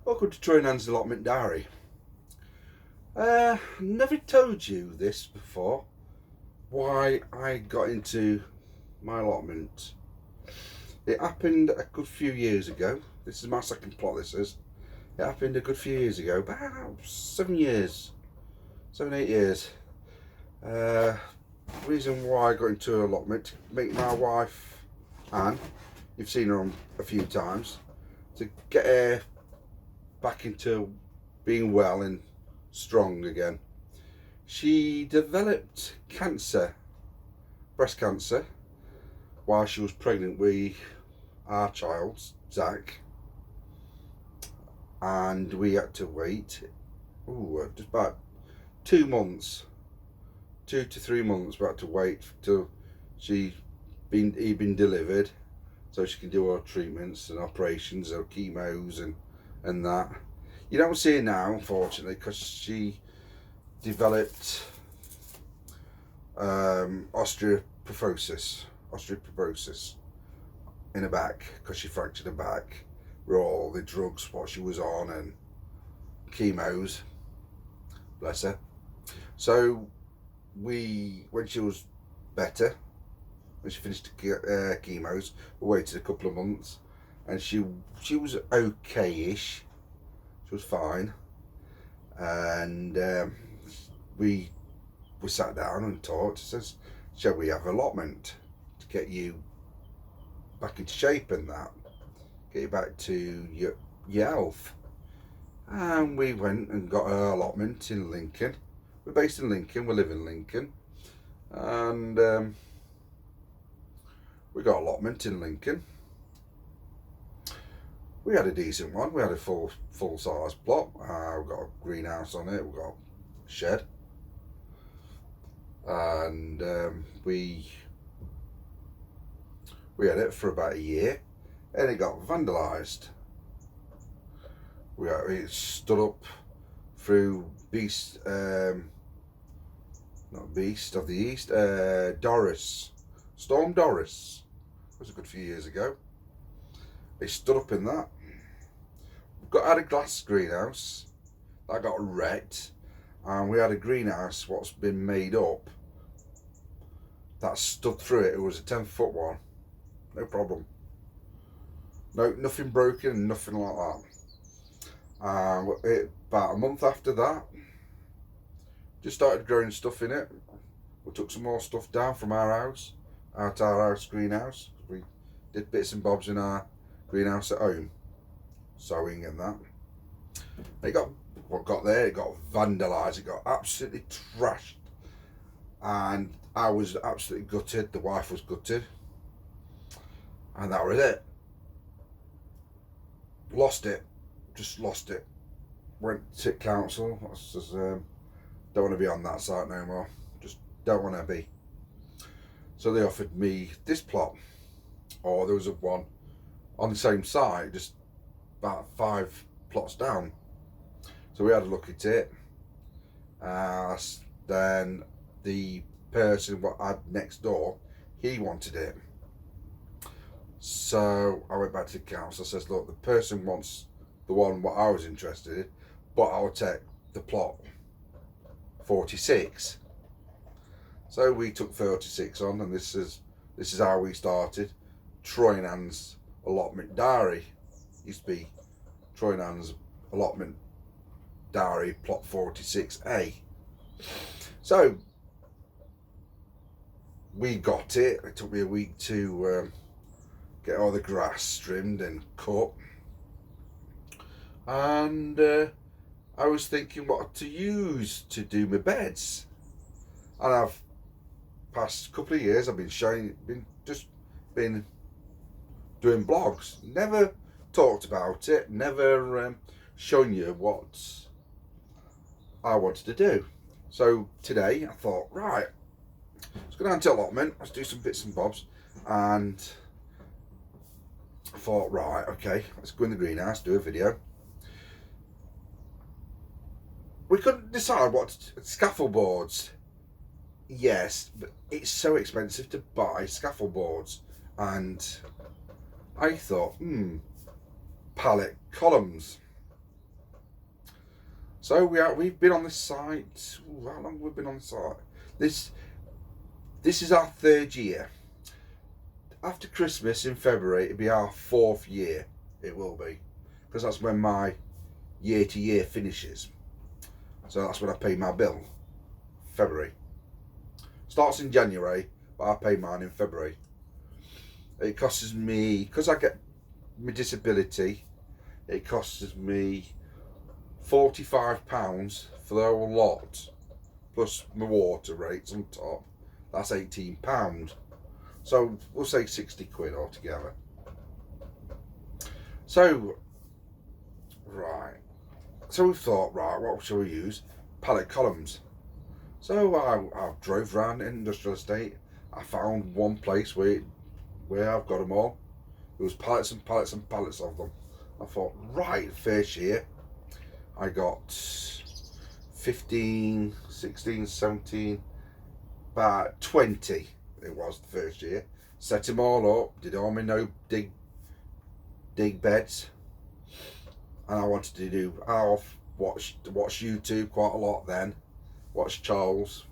Welcome to Troy&annes Allotment Diary. Never told you this before, why I got into my allotment. It happened a good few years ago. This is my second plot, this is. It happened a good few years ago, about 7 years, 8 years. Reason why I got into an allotment, to make my wife, Anne, you've seen her on a few times, to get her back into being well and strong again. She developed cancer, breast cancer, while she was pregnant with our child, Zach, and we had to wait just about 2 months, 2 to 3 months. We had to wait till he'd been delivered, so she can do her treatments and operations, her chemos and that. You don't see her now, unfortunately, because she developed osteoporosis in her back, because she fractured her back with all the drugs what she was on and chemos, bless her. So when she was better, when she finished chemos, we waited a couple of months, and she was okay-ish. She was fine, and we sat down and talked. She says, shall we have allotment to get you back into shape and that, get you back to your health? And we went and got our allotment in Lincoln. We're based in Lincoln, we live in Lincoln, and we got allotment in Lincoln. We had a decent one. We had a full size plot. We got a greenhouse on it. We got a shed, and we had it for about a year, and it got vandalised. It stood up through not Beast of the East, Storm Doris. It was a good few years ago. They stood up in that. We've had a glass greenhouse that got wrecked, and we had a greenhouse what's been made up that stood through it. It was a 10-foot one, no problem. No, nothing broken, nothing like that. About a month after that, just started growing stuff in it. We took some more stuff down from our house, out our house greenhouse. We did bits and bobs in our greenhouse at home, sowing and that. It got vandalised. It got absolutely trashed, and I was absolutely gutted. The wife was gutted, and that was it. Just lost it. Went to council. I says, don't want to be on that site no more. Just don't want to be. So they offered me this plot, or there was one on the same site, just about 5 plots down. So we had a look at it. Then the person what I had next door, he wanted it. So I went back to the council. I says, look, the person wants the one what I was interested in, but I'll take the plot 46. So we took 36 on, and this is how we started Troy&annes Allotment Diary. Used to be Troy&annes Allotment Diary plot 46A. So we got it. It took me a week to get all the grass trimmed and cut, and I was thinking what to use to do my beds. And I've past couple of years I've been doing blogs, never talked about it, never shown you what I wanted to do. So today I thought, right, let's go down to allotment, let's do some bits and bobs, and I thought, right, okay, let's go in the greenhouse, do a video. We couldn't decide scaffold boards. Yes, but it's so expensive to buy scaffold boards, and I thought, pallet columns. So we've been on this site. Ooh, how long have we been on the site? This is our 3rd year. After Christmas in February, it'll be our 4th year. It will be, because that's when my year to year finishes. So that's when I pay my bill. February. Starts in January, but I pay mine in February. It costs me, because I get my disability, it costs me £45 for the whole lot, plus my water rates on top. That's £18. So we'll say 60 quid altogether. So, right. So we thought, right, what shall we use? Pallet columns. So I drove around the industrial estate. I found one place where I've got them all. There was pallets and pallets and pallets of them. I thought, right, first year, I got 15, 16, 17, about 20 it was the first year. Set them all up, did all my no dig beds. And I wanted to do, I watched YouTube quite a lot then. Watched Charles.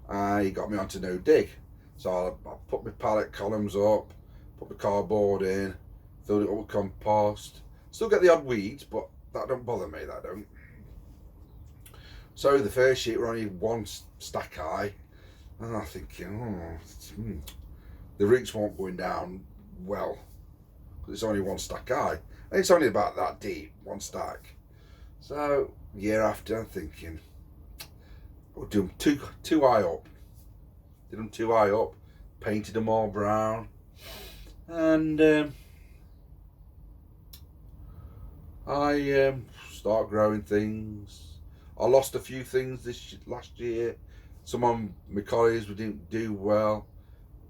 He got me onto no dig. So I put my pallet columns up, put my cardboard in, filled it up with compost. Still get the odd weeds, but that don't bother me, that don't. So the first year we're only one stack high, and I'm thinking, the roots won't going down well, because it's only one stack high, and it's only about that deep, one stack. So year after, I'm thinking, we'll do them too high up. Did them too high up, painted them all brown, and I start growing things. I lost a few things last year. Some of my collies didn't do well.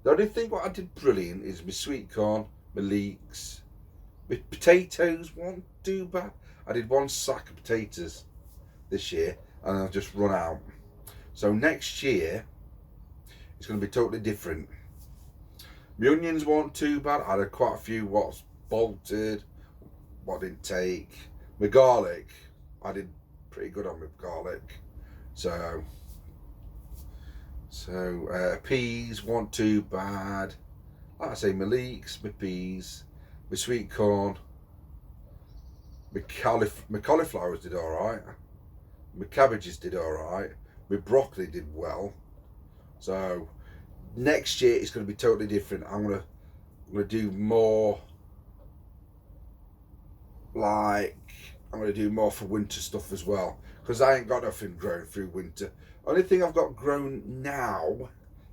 The only thing what I did brilliant is my sweet corn, my leeks, my potatoes weren't too bad. I did one sack of potatoes this year, and I've just run out. So next year, it's going to be totally different. My onions weren't too bad. I had quite a few what's bolted, what didn't take. My garlic, I did pretty good on my garlic. So peas weren't too bad. Like I say, my leeks, my peas, my sweet corn, my cauliflowers did alright. My cabbages did alright. My broccoli did well. So next year it's going to be totally different. I'm gonna do more, like I'm gonna do more for winter stuff as well, because I ain't got nothing growing through winter. Only thing I've got grown now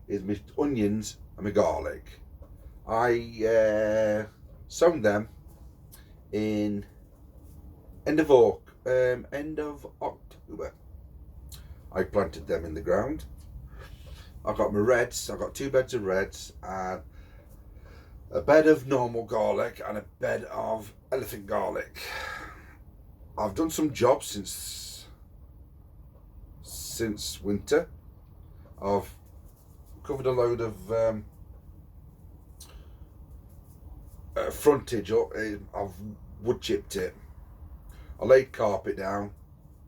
is my onions and my garlic. I sown them in end of October. I planted them in the ground. I've got my reds. I've got 2 beds of reds and a bed of normal garlic and a bed of elephant garlic. I've done some jobs since winter. I've covered a load of frontage up. I've wood chipped it. I laid carpet down,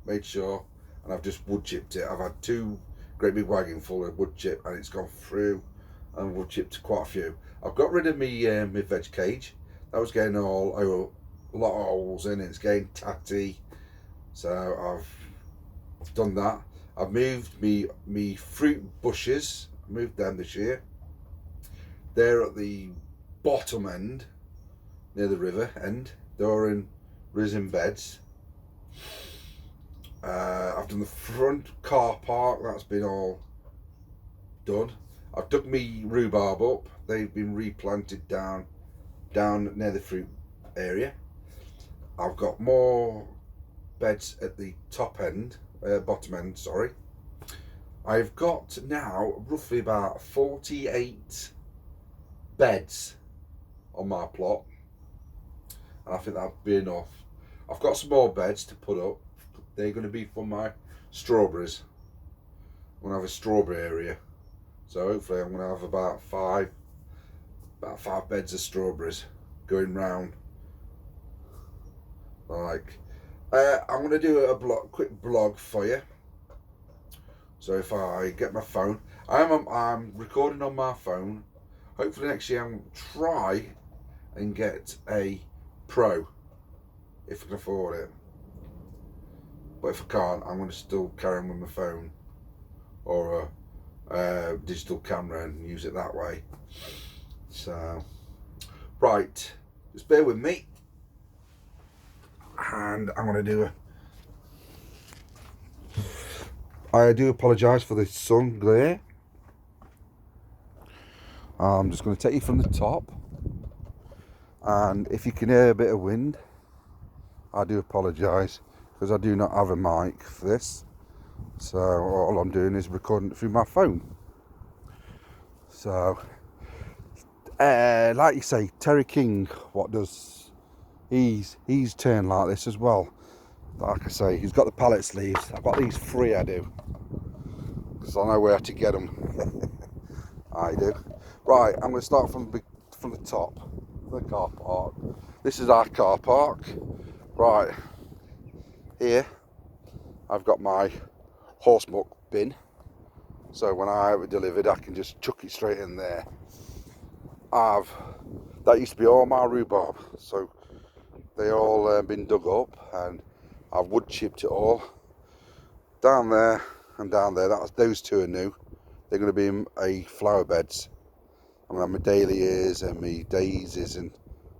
made sure, and I've just wood chipped it. I've had 2 great big wagon full of wood chip, and it's gone through and wood chipped quite a few. I've got rid of my veg cage. That was getting a lot of holes in it. It's getting tatty, so I've done that. I've moved me fruit bushes. I moved them this year. They're at the bottom end, near the river end. They're in risen beds. I've done the front car park. That's been all done. I've dug me rhubarb up. They've been replanted down near the fruit area. I've got more beds at the bottom end, sorry. I've got now roughly about 48 beds on my plot, and I think that'll be enough. I've got some more beds to put up. They're going to be for my strawberries. I'm going to have a strawberry area, so hopefully I'm going to have about 5 about 5 beds of strawberries going round. Like, I'm going to do a quick blog for you. So if I get my phone, I'm recording on my phone. Hopefully next year I'll try and get a Pro if I can afford it. But if I can't, I'm going to still carry on with my phone or a digital camera and use it that way. So, right, just bear with me. And I'm going to do I do apologise for the sun glare. I'm just going to take you from the top, and if you can hear a bit of wind, I do apologise because I do not have a mic for this, so all I'm doing is recording it through my phone. So like you say, Terry King, what does he's turned like this as well. Like I say, he's got the pallet sleeves. I've got these free, I do, because I know where to get them. I do. Right, I'm going to start from the top, the car park. This is our car park. Right, here I've got my horse muck bin. So when I have it delivered, I can just chuck it straight in there. That used to be all my rhubarb, so they all been dug up, and I've wood chipped it all down there and down there. Those two are new. They're going to be in a flower beds. I'm going to have my dahlias and my daisies and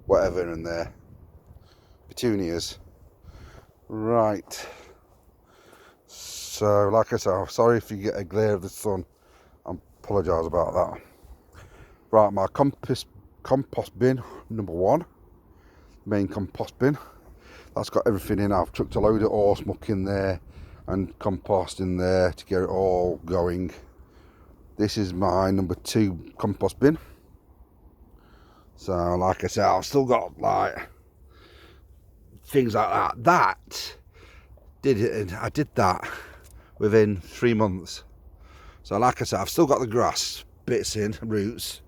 whatever in there. Petunias. Right. So, like I said, I'm sorry if you get a glare of the sun. I apologise about that. Right, my compost bin, number 1. Main compost bin. That's got everything in. I've chucked a load of horse muck in there and compost in there to get it all going. This is my number 2 compost bin. So, like I said, I've still got like things like that. I did that within 3 months. So, like I said, I've still got the grass bits in, roots.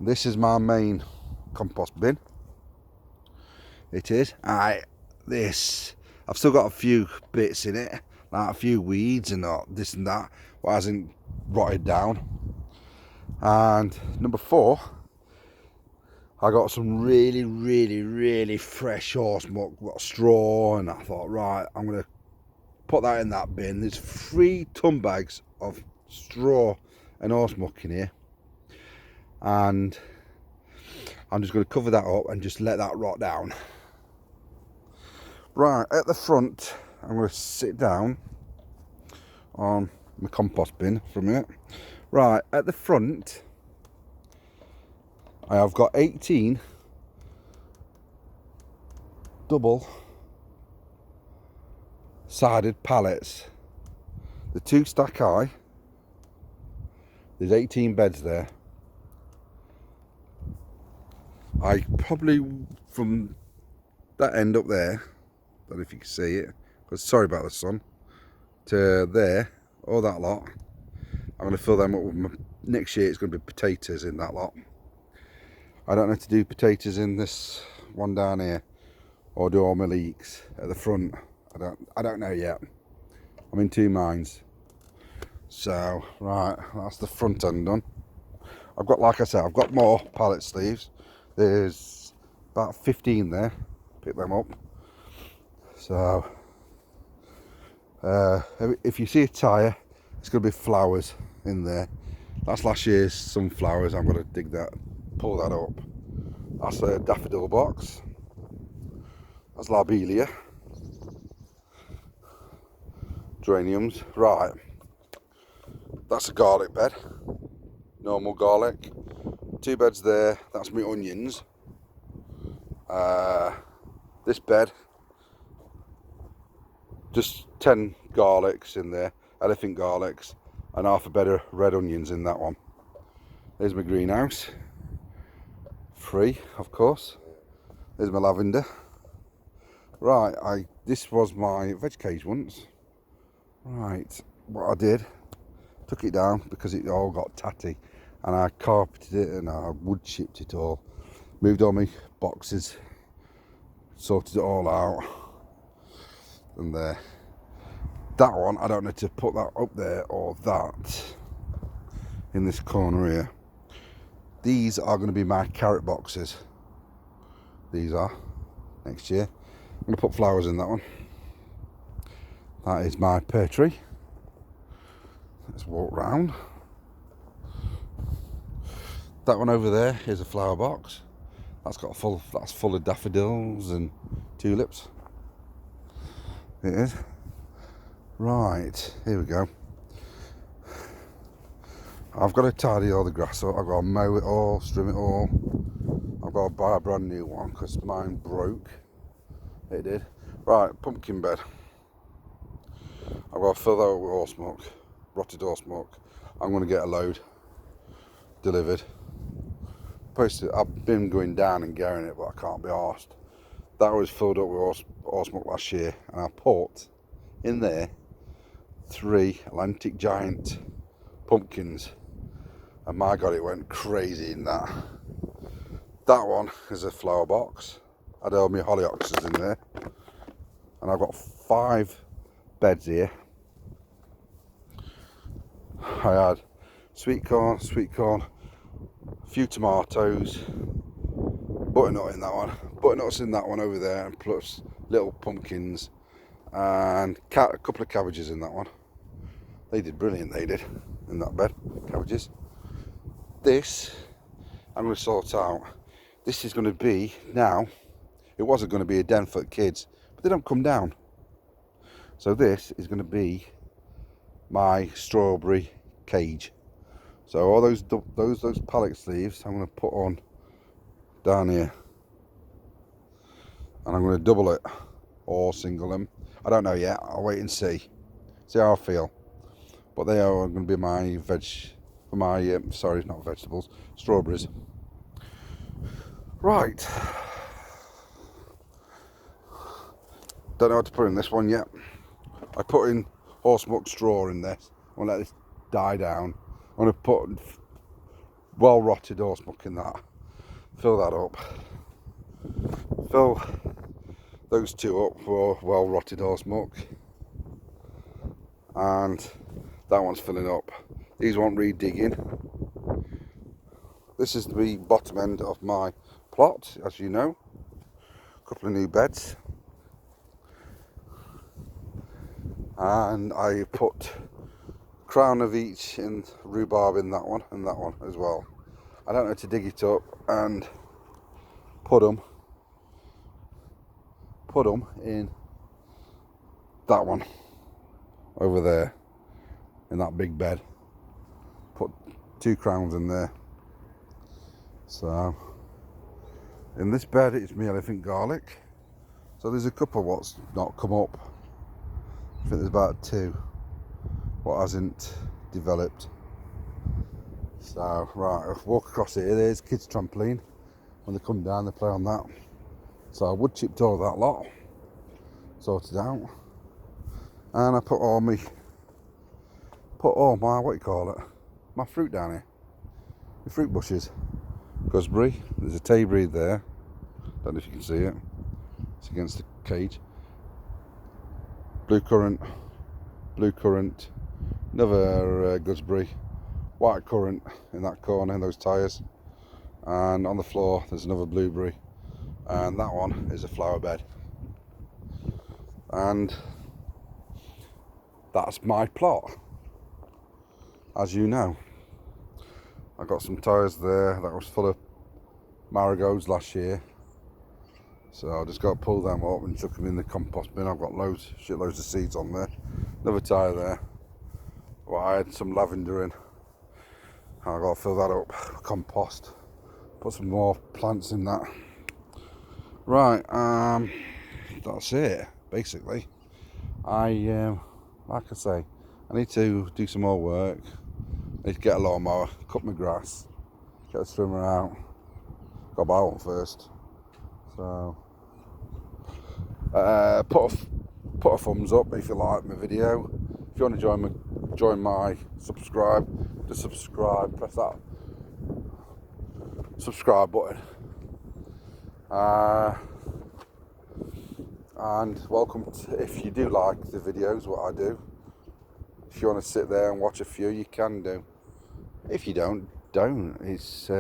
This is my main compost bin. It is. I've still got a few bits in it, like a few weeds and this and that, what hasn't rotted down. And number 4, I got some really fresh horse muck, got straw, and I thought, right, I'm going to put that in that bin. There's 3 ton bags of straw and horse muck in here, and I'm just going to cover that up and just let that rot down. Right, at the front, I'm going to sit down on my compost bin for a minute. Right, at the front, I have got 18 double sided pallets. The 2 stack high. There's 18 beds there. I probably, from that end up there, I don't know if you can see it, because sorry about the sun, to there, all that lot, I'm going to fill them up with next year. It's going to be potatoes in that lot. I don't know to do potatoes in this one down here, or do all my leeks at the front. I don't know yet. I'm in 2 minds. So, right, that's the front end done. I've got, like I said, I've got more pallet sleeves. There's about 15 there. Pick them up. So, if you see a tyre, it's going to be flowers in there. That's last year's sunflowers. I'm going to dig that, pull that up. That's a daffodil box. That's lobelia. Geraniums. Right. That's a garlic bed. Normal garlic. 2 beds there. That's my onions. This bed, just 10 garlics in there. Elephant garlics. And half a bed of red onions in that one. There's my greenhouse. Free, of course. There's my lavender. Right, this was my veg cage once. Right, what I did, took it down because it all got tatty. and I carpeted it and I wood chipped it all, moved all my boxes, sorted it all out, and there. That one, I don't know to put that up there or that in this corner here. These are going to be my carrot boxes. These are next year. I'm going to put flowers in that one. That is my pear tree. Let's walk round. That one over there is a flower box. That's full of daffodils and tulips. It is. Right, here we go. I've got to tidy all the grass up. I've got to mow it all, trim it all. I've got to buy a brand new one because mine broke. It did. Right, pumpkin bed. I've got to fill that up with horse milk, rotted horse milk. I'm going to get a load delivered. I've been going down and getting it, but I can't be arsed. That was filled up with horse milk last year, and I put in there 3 Atlantic giant pumpkins, and my god, it went crazy in that. That one is a flower box. I had all my hollyhocks in there, and I've got 5 beds here. I had sweet corn, a few tomatoes, butternut in that one, butternuts in that one over there, and plus little pumpkins, and a couple of cabbages in that one. They did brilliant, they did, in that bed, cabbages. This, I'm going to sort out. This is going to be, now, it wasn't going to be a den for the kids, but they don't come down. So this is going to be my strawberry cage. So all those pallet sleeves I'm going to put on down here, and I'm going to double it or single them. I don't know yet. I'll wait and see how I feel. But they are going to be my sorry, not vegetables, strawberries. Right. Don't know how to put in this one yet. I put in horse milk straw in this. I'm going to let this die down. I'm going to put well rotted horse milk in that. Fill that up. Fill those 2 up for well rotted horse milk. And that one's filling up. These want re-digging. This is the bottom end of my plot, as you know. A couple of new beds. And I put crown of each in rhubarb in that one and that one as well. I don't know to dig it up and put them in that one over there in that big bed. Put 2 crowns in there. So in this bed it's my elephant garlic. So there's a couple what's not come up. I think there's about 2 what hasn't developed. So right, I'll walk across here. There's kids trampoline. When they come down they play on that. So I wood chipped all that lot, sorted out, and I put all my my fruit down here. The fruit bushes. Gooseberry, there's a tayberry there. Don't know if you can see it. It's against the cage. Blue currant, another gooseberry, white currant in that corner in those tyres, and on the floor there's another blueberry, and that one is a flower bed. And that's my plot, as you know. I got some tyres there that was full of marigolds last year, so I just got to pull them up and chuck them in the compost bin. I've got shitloads of seeds on there. Another tyre there. Well, I had some lavender in. I've got to fill that up, compost, put some more plants in that. Right, that's it basically. Like I say, I need to do some more work. I need to get a lawnmower, cut my grass, get a trimmer out. Got to buy one first. So put a thumbs up if you like my video. If you want to join my subscribe, just subscribe, press that subscribe button. And welcome to, if you do like the videos, what I do. If you want to sit there and watch a few, you can do. If you don't. It's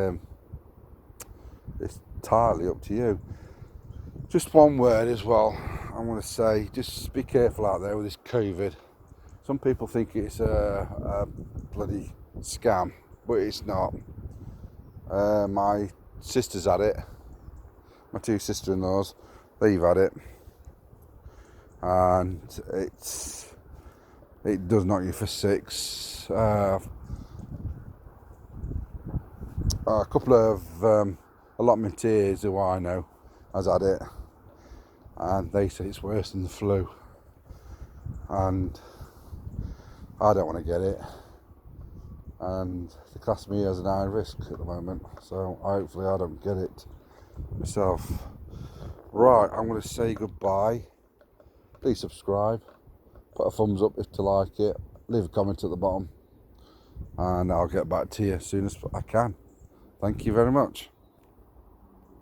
entirely up to you. Just one word as well, I want to say, just be careful out there with this COVID. Some people think it's a bloody scam, but it's not. My sister's had it, my two sister-in-laws, they've had it, and it does knock you for six. A couple of allotmenteers who I know has had it, and they say it's worse than the flu, and I don't want to get it, and they class me as an high risk at the moment, so hopefully I don't get it myself. Right, I'm going to say goodbye. Please subscribe, put a thumbs up if you like it, leave a comment at the bottom, and I'll get back to you as soon as I can. Thank you very much.